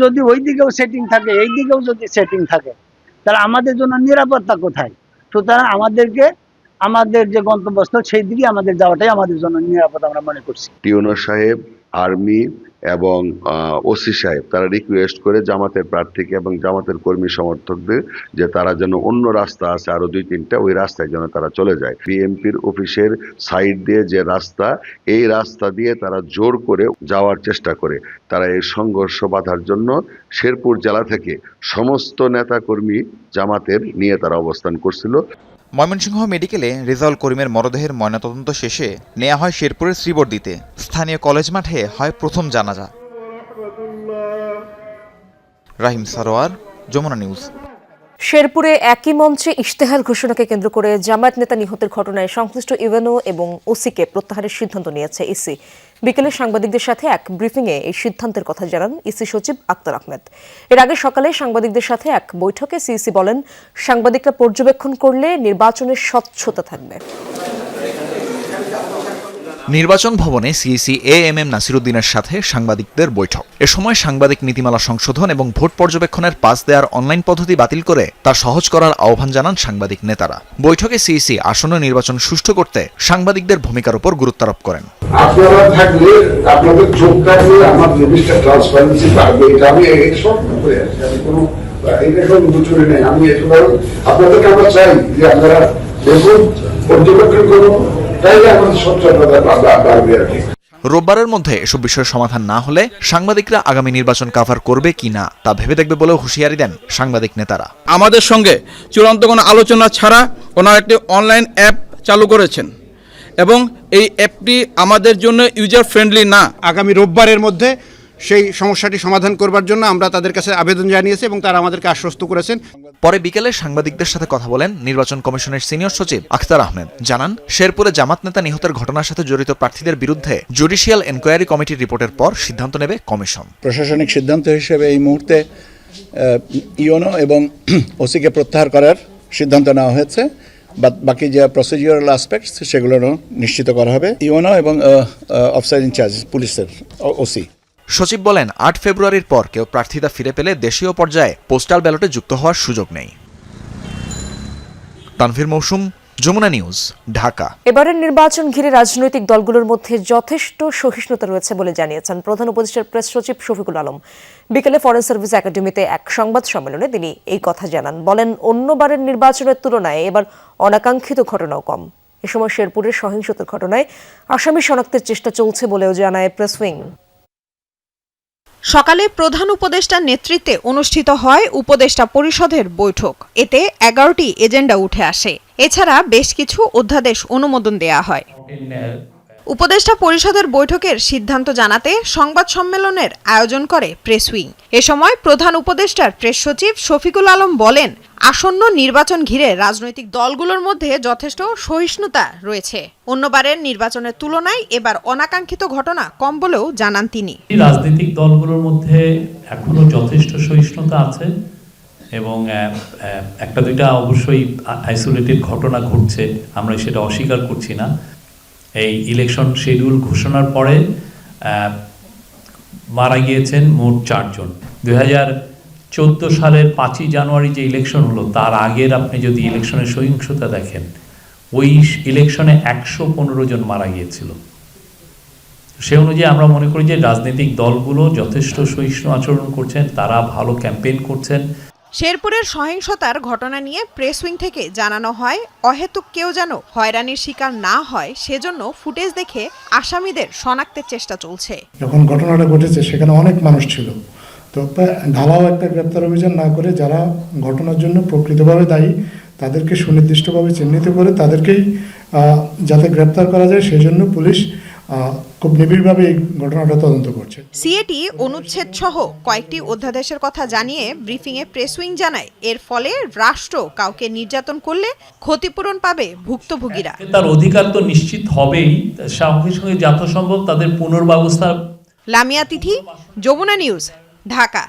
যদি ওই দিকেও সেটিং থাকে এই দিকেও যদি সেটিং থাকে তাহলে আমাদের জন্য নিরাপত্তা কোথায়? সুতরাং আমাদেরকে আমাদের যে গন্তব্যস্থল সেই দিকে আমাদের যাওয়াটাই আমাদের জন্য নিরাপদ আমরা মনে করছি। টিউনো সাহেব, আর্মি এবং ওসি সাহেব তারা রিকোয়েস্ট করে জামাতের প্রার্থীকে এবং জামাতের কর্মী সমর্থকদের যে তারা যেন অন্য রাস্তা আছে আরো 2-3টা, ওই রাস্তায় যেন তারা চলে যায়। বিএনপির অফিসের সাইড দিয়ে যে রাস্তা, এই রাস্তা দিয়ে তারা জোর করে যাওয়ার চেষ্টা করে। তারা এই সংঘর্ষ বাধার জন্য শেরপুর জেলা থেকে সমস্ত নেতা কর্মী জামাতের নিয়ে তারা অবস্থান করছিল। ময়মনসিংহ মেডিকেলে রেজাউল করিমের মরদেহের ময়নাতদন্ত শেষে নেওয়া হয় শেরপুরের শ্রীবর্দীতে। স্থানীয় কলেজ মাঠে হয় প্রথম জানাজা। রাহিম সারোয়ার, যমুনা নিউজ। শেরপুরে একই মঞ্চে ইশতেহার ঘোষণাকে কেন্দ্র করে জামায়াত নেতা নিহতের ঘটনায় সংশ্লিষ্ট ইউএনও এবং ওসিকে প্রত্যাহারের সিদ্ধান্ত নিয়েছে ইসি। বিকেলে সাংবাদিকদের সাথে এক ব্রিফিংয়ে এই সিদ্ধান্তের কথা জানান ইসি সচিব আক্তার আহমেদ। এর আগে সকালে সাংবাদিকদের সাথে এক বৈঠকে সিইসি বলেন, সাংবাদিকরা পর্যবেক্ষণ করলে নির্বাচনের স্বচ্ছতা থাকবে। নির্বাচন ভবনে সিইসি এএমএম নাসিরুদ্দিনের সাথে সাংবাদিকদের বৈঠক। এ সময় সাংবাদিক নীতিমালা সংশোধন এবং ভোট পর্যবেক্ষণের পাস দেওয়ার অনলাইন পদ্ধতি বাতিল করে তা সহজ করার আহ্বান জানান সাংবাদিক নেতারা। বৈঠকে সিইসি আসন্ন নির্বাচন সুষ্ঠু করতে সাংবাদিকদের ভূমিকার উপর গুরুত্বারোপ করেন। আপনারা থাকলে, আপনাদের চোখ থাকলে আমার জিনিসটা ট্রান্সপারেন্সি পাবে, এটা আমি সব করে আছি। আমি কোনো এটা কোনো বুঝুরি নেই। আমি আপনাদেরকে আমরা চাই যে আপনারা দেখুন, পর্যবেক্ষণ করুন, তাইলে আমাদের স্বচ্ছতা বাড়বে আর কি। রোববারের মধ্যে এসব বিষয়ের সমাধান না হলে সাংবাদিকরা আগামী নির্বাচন কাভার করবে কিনা তা ভেবে দেখবে বলেও হুঁশিয়ারি দেন সাংবাদিক নেতারা। আমাদের সঙ্গে চূড়ান্ত কোনো আলোচনা ছাড়া ওনারা একটি অনলাইন অ্যাপ চালু করেছেন এবং এই অ্যাপটি আমাদের জন্য ইউজার ফ্রেন্ডলি না। আগামী রোববারের মধ্যে সেই সমস্যাটি সমাধান করবার জন্য আমরা তাদের কাছে আবেদন জানিয়েছি এবং তারা আমাদেরকে আশ্বস্ত করেছেন। পরে বিকেলে সাংবাদিকদের সাথে কথা বলেন নির্বাচন কমিশনের সিনিয়র সচিব আক্তার আহমেদ। জানান, শেরপুরে জামাত নেতা নিহতের ঘটনার সাথে জড়িত প্রার্থীদের বিরুদ্ধে জুডিশিয়াল এনকোয়ারি কমিটির রিপোর্টের পর সিদ্ধান্ত নেবে কমিশন। প্রশাসনিক সিদ্ধান্ত হিসেবে এই মুহূর্তে ইউএনও এবং ওসিকে প্রত্যাহার করার সিদ্ধান্ত নেওয়া হয়েছে। বাকি যে প্রসিডিউরাল অ্যাসপেক্টস সেগুলোরও নিশ্চিত করা হবে। ইউএনও এবং অফিসার ইনচার্জ পুলিশের ওসি। সচিব বলেন, ৮ ফেব্রুয়ারির পর কেউ প্রার্থিতা ফিরে পেলে দেশীয় পর্যায়ে পোস্টাল ব্যালটে যুক্ত হওয়ার সুযোগ নেই। তানভীর মৌসুম, যমুনা নিউজ, ঢাকা। এবারের নির্বাচন ঘিরে রাজনৈতিক দলগুলোর মধ্যে যথেষ্ট সহিষ্ণুতা রয়েছে বলে জানিয়েছেন প্রধান উপদেষ্টার প্রেস সচিব শফিকুল আলম। বিকেলে ফরেন সার্ভিস একাডেমিতে এক সংবাদ সম্মেলনে তিনি এই কথা জানান। বলেন, অন্যবারের নির্বাচনের তুলনায় এবার অনাকাঙ্ক্ষিত ঘটনাও কম। এ সময় শেরপুরের সহিংসতার ঘটনায় আসামি শনাক্তের চেষ্টা চলছে বলেও জানায় প্রেস উইং। সকালে প্রধান উপদেষ্টার নেতৃত্বে অনুষ্ঠিত হয় উপদেষ্টা পরিষদের বৈঠক। এতে 11টি এজেন্ডা উঠে আসে। এছাড়া বেশ কিছু অধ্যাদেশ অনুমোদন দেয়া হয়। উপদেষ্টা পরিষদের বৈঠকের সিদ্ধান্ত জানাতে সংবাদ সম্মেলনের আয়োজন করে প্রেস উইং। এ সময় প্রধান উপদেষ্টার প্রেস সচিব শফিকুল আলম বলেন, আসন্ন নির্বাচন ঘিরে রাজনৈতিক দলগুলোর মধ্যে যথেষ্ট সহিষ্ণুতা রয়েছে। অন্যবারের নির্বাচনের তুলনায় এবার অনাকাঙ্ক্ষিত ঘটনা কম বলেও জানান তিনি। রাজনৈতিক দলগুলোর মধ্যে এখনো যথেষ্ট সহিষ্ণুতা আছে এবং একটা দুইটা অবশ্যই আইসোলেটেড ঘটনা ঘটছে, আমরা সেটা অস্বীকার করছি না। এই ইলেকশন শিডিউল ঘোষণার পরে মারা গিয়েছেন মোট 4 জন। 2014 সালের 5ই জানুয়ারি যে ইলেকশন হলো তার আগের আপনি যদি ইলেকশনের সহিংসতা দেখেন, ওই ইলেকশনে 115 জন মারা গিয়েছিল। সে অনুযায়ী আমরা মনে করি যে রাজনৈতিক দলগুলো যথেষ্ট সহিষ্ণু আচরণ করছেন, তারা ভালো ক্যাম্পেইন করছেন। শেরপুরের সহিংসতার ঘটনা নিয়ে প্রেস উইং থেকে জানানো হয়, অহেতুক কেউ যেন হয়রানির শিকার না হয় সেজন্য ফুটেজ দেখে আসামিদের শনাক্তের চেষ্টা চলছে। যখন ঘটনাটা ঘটেছে সেখানে অনেক মানুষ ছিল, তো ঢালাও একটা গ্রেপ্তার অভিযান না করে যারা ঘটনার জন্য প্রকৃতভাবে দায়ী তাদেরকে সুনির্দিষ্টভাবে চিহ্নিত করে তাদেরকেই যাতে গ্রেপ্তার করা যায় সেজন্য পুলিশ খুব নিবিড়ভাবে এই ঘটনাটা তদন্ত করছে। সিএটি অনুচ্ছেদ সহ কয়েকটি অধ্যাদেশের কথা জানিয়ে ব্রিফিংয়ে প্রেস উইং জানায়, এর ফলে রাষ্ট্র কাউকে নির্যাতন করলে ক্ষতিপূরণ পাবে ভুক্তভোগীরা। তার অধিকার তো নিশ্চিত হবেই, সঙ্গে সঙ্গে যথাসম্ভব তাদের পুনর্ব্যবস্থা। লামিয়া তিথি, যমুনা নিউজ, ঢাকা।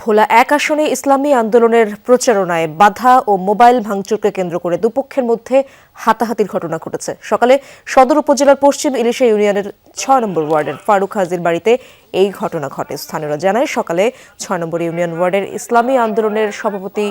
ভোলা 1 আসনে ইসলামী আন্দোলনের প্রচারণায় বাধা ও মোবাইল ভাঙচুরকে কেন্দ্র করে দুপক্ষের মধ্যে হাতাহাতির ঘটনা ঘটেছে। সকালে সদর উপজেলার পশ্চিম ইলিশা ইউনিয়নের 6 নম্বর ওয়ার্ডের ফারুক হাজির বাড়িতে এই ঘটনা ঘটে। স্থানীয়রা জানায়, সকালে 6 নম্বর ইউনিয়ন ওয়ার্ডের ইসলামী আন্দোলনের সভাপতি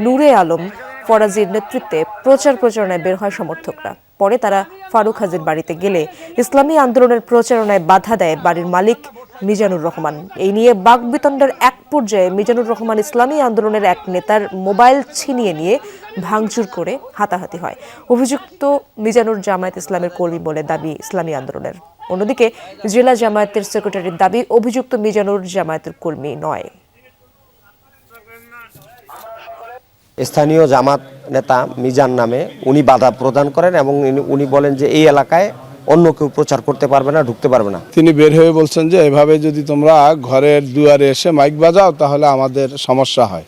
নূরে আলম ফরাজির নেতৃত্বে প্রচারণায় বের হয় সমর্থকরা। পরে তারা ফারুক হাজির বাড়িতে গেলে ইসলামী আন্দোলনের প্রচারণায় বাধা দেয় বাড়ির মালিক মিজানুর রহমান। এই নিয়ে বাকবিতণ্ডার এক পর্যায়ে মিজানুর রহমান ইসলামী আন্দোলনের এক নেতার মোবাইল ছিনিয়ে নিয়ে ভাঙচুর করে হাতাহাতি হয়। অভিযুক্ত মিজানুর জামায়াত ইসলামের কর্মী বলে দাবি ইসলামী আন্দোলনের। অন্যদিকে জেলা জামায়াতের সেক্রেটারির দাবি, অভিযুক্ত মিজানুর জামায়াতের কর্মী নয়। স্থানীয় জামাত নেতা মিজান নামে উনি বাধা প্রদান করেন এবং উনি বলেন যে এই এলাকায় অন্য কেউ প্রচার করতে পারবে না, ঢুকতে পারবে না। তিনি বের হয়ে বলছেন যে এভাবে যদি তোমরা ঘরের দুয়ারে এসে মাইক বাজাও তাহলে আমাদের সমস্যা হয়।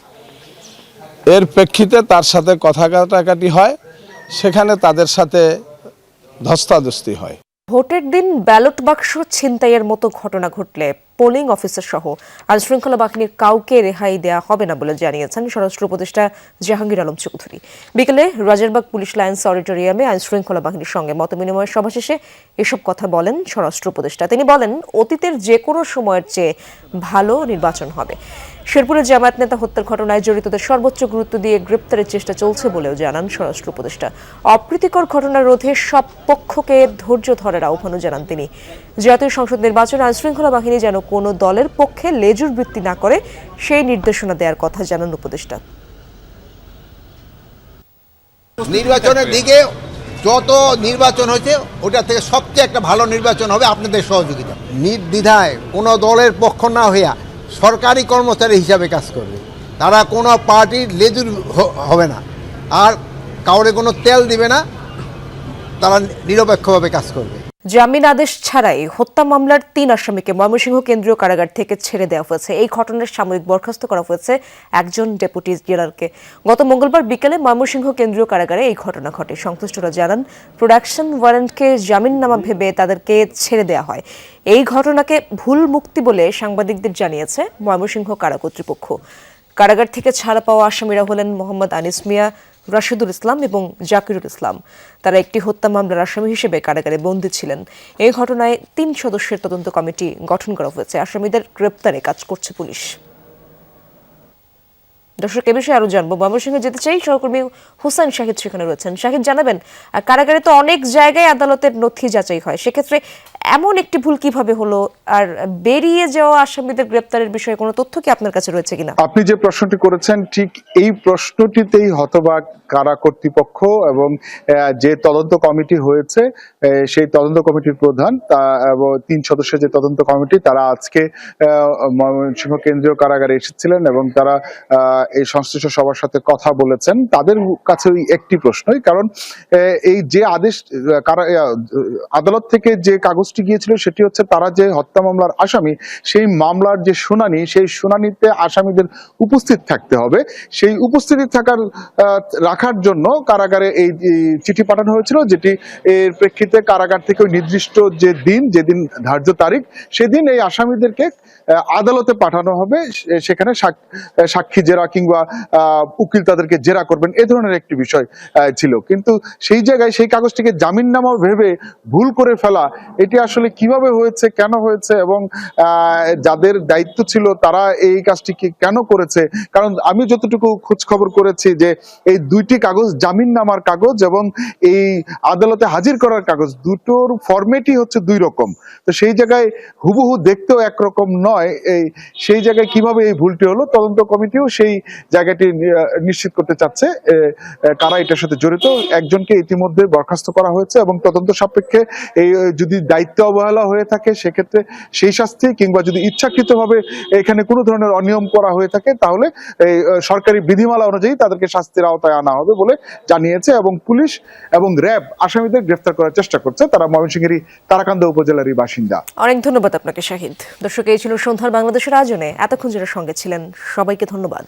এর প্রেক্ষিতে তার সাথে কথা কাটাকাটি হয়, সেখানে তাদের সাথে ধস্তাধস্তি হয়। ভোটের দিন ব্যালট বাক্স ছিনতাইয়ের মতো ঘটনা ঘটলে পোলিং অফিসার সহ আইনশৃঙ্খলা বাহিনীর কাউকে রেহাই দেওয়া হবে না বলে জানিয়েছেন স্বরাষ্ট্র উপদেষ্টা জাহাঙ্গীর আলম চৌধুরী। বিকেলে রাজারবাগ পুলিশ লাইন্স অডিটোরিয়ামে আইনশৃঙ্খলা বাহিনীর সঙ্গে মতবিনিময় সভা শেষে এসব কথা বলেন স্বরাষ্ট্র উপদেষ্টা। তিনি বলেন, অতীতের যে কোনো সময়ের চেয়ে ভালো নির্বাচন হবে। শেরপুরের জামায়াত নেতা হত্যার ঘটনায় জড়িতদের সর্বোচ্চ গুরুত্ব দিয়ে গ্রেপ্তারের চেষ্টা চলছে বলেও জানান স্বরাষ্ট্র উপদেষ্টা। অপ্রীতিকর ঘটনা রোধে সব পক্ষকে ধৈর্য ধরার আহ্বানও জানান তিনি। জাতীয় সংসদ নির্বাচনে আইনশৃঙ্খলা বাহিনী যেন কোনো দলের পক্ষে লেজুর বৃত্তি না করে সেই নির্দেশনা দেওয়ার কথা জানান উপদেষ্টা। নির্বাচনের দিকে যত নির্বাচন হয়েছে ওটা থেকে সবচেয়ে একটা ভালো নির্বাচন হবে আপনাদের সহযোগিতা। নির্দ্বিধায় কোনো দলের পক্ষ না হইয়া সরকারি কর্মচারী হিসাবে কাজ করবে। তারা কোনো পার্টির লেজুর হবে না, আর কাউরে কোনো তেল দিবে না, তারা নিরপেক্ষভাবে কাজ করবে। জামিন আদেশ ছাড়াই হত্যা মামলার 3 আসামিকে ময়মনসিংহ কেন্দ্রীয় কারাগার থেকে ছেড়ে দেওয়া হয়েছে। এই ঘটনার সাময়িক বরখাস্ত করা হয়েছে একজন ডেপুটি জেলারকে। গত মঙ্গলবার বিকেলে ময়মনসিংহ কেন্দ্রীয় কারাগারে এই ঘটনা ঘটে। সংশ্লিষ্টরা জানান, প্রোডাকশন ওয়ারেন্টকে জামিননামা ভেবে তাদেরকে ছেড়ে দেওয়া হয়। এই ঘটনাকে ভুল মুক্তি বলে সাংবাদিকদের জানিয়েছে ময়মনসিংহ কারা কর্তৃপক্ষ। কারাগার থেকে ছাড়া পাওয়া আসামিরা হলেন মোহাম্মদ আনিস মিয়া, রাশিদুল ইসলাম এবং জাকিরুল ইসলাম। তারা একটি হত্যা মামলার আসামি হিসেবে কারাগারে বন্দী ছিলেন। এই ঘটনায় 3 সদস্যের তদন্ত কমিটি গঠন করা হয়েছে। আসামিদের গ্রেপ্তারে কাজ করছে পুলিশ। দর্শক, এ বিষয়ে আরো জানবো। ময়মনসিংহে যেতে চাই, সহকর্মী হুসাইন শাহিদ সেখানে রয়েছেন। শাহিদ, জানাবেন, কারাগারে তো অনেক জায়গায় আদালতের নথি যাচাই হয়, সেক্ষেত্রে এমন একটি ভুল কিভাবে হলো? আর বেরিয়ে যাওয়া আসামিদের গ্রেপ্তারের বিষয়ে কোনো তথ্য কি আপনার কাছে রয়েছে কিনা? আপনি যে প্রশ্নটি করেছেন ঠিক এই প্রশ্নটিতেই হতবাক কারা কর্তৃপক্ষ এবং যে তদন্ত কমিটি হয়েছে সেই তদন্ত কমিটির প্রধান এবং 3 সদস্যের যে তদন্ত কমিটি, তারা আজকে ময়মনসিংহ কেন্দ্রীয় কারাগারে এসেছিলেন এবং তারা এই সংশ্লিষ্ট সবার সাথে কথা বলেছেন। তাদের কাছে ওই একটি প্রশ্নই, কারণ এই যে আদেশ আদালত থেকে যে কাগজটি গিয়েছিল সেটি হচ্ছে তারা যে হত্যা মামলার আসামি, সেই মামলার যে শুনানি, সেই শুনানিতে আসামিদের উপস্থিত থাকতে হবে। সেই উপস্থিতি রাখার জন্য কারাগারে এই চিঠি পাঠানো হয়েছিল, যেটি এর প্রেক্ষিতে কারাগার থেকে নির্দিষ্ট যেদিন ধার্য তারিখ, সেদিন এই আসামিদেরকে আদালতে পাঠানো হবে। সেখানে সাক্ষী জেরা কিংবা উকিল তাদেরকে জেরা করবেন, এ ধরনের একটি বিষয় ছিল। কিন্তু সেই জায়গায় সেই কাগজটিকে জামিননামা ভেবে ভুল করে ফেলা, এটি আসলে কিভাবে হয়েছে, কেন হয়েছে এবং যাদের দায়িত্ব ছিল তারা এই কাজটি কেন করেছে? কারণ আমি যতটুকু খোঁজ খবর করেছি যে এই 2টি কাগজ, জামিননামার কাগজ এবং এই আদালতে হাজির করার কাগজ, দুটোর ফরম্যাটই হচ্ছে 2 রকম। তো সেই জায়গায় হুবহু দেখতেও একরকম নয়। সেই জায়গায় কিভাবে এই ভুলটি হলো, তদন্ত কমিটিও সেই জায়গাটি নিশ্চিত করতে চাচ্ছে কারা এটার সাথে জড়িত। একজনকে ইতিমধ্যে বরখাস্ত করা হয়েছে এবং তদন্ত সাপেক্ষে এই যদি দায়িত্ব অবহেলা হয়ে থাকে সেক্ষেত্রে সেই শাস্তি, কিংবা যদি ইচ্ছাকৃতভাবে এখানে কোনো ধরনের অনিয়ম করা হয়ে থাকে তাহলে এই সরকারি বিধিমালা অনুযায়ী তাদেরকে শাস্তির আওতায় আনা হবে বলে জানিয়েছে। এবং পুলিশ এবং র্যাব আসামিদের গ্রেফতার করার চেষ্টা করছে। তারা ময়মনসিংহেরই তারাকান্দা উপজেলারই বাসিন্দা। অনেক ধন্যবাদ আপনাকে শাহিদ। দর্শক, এই ছিল সন্ধ্যার বাংলাদেশের আয়োজনে। এতক্ষণ যারা সঙ্গে ছিলেন সবাইকে ধন্যবাদ।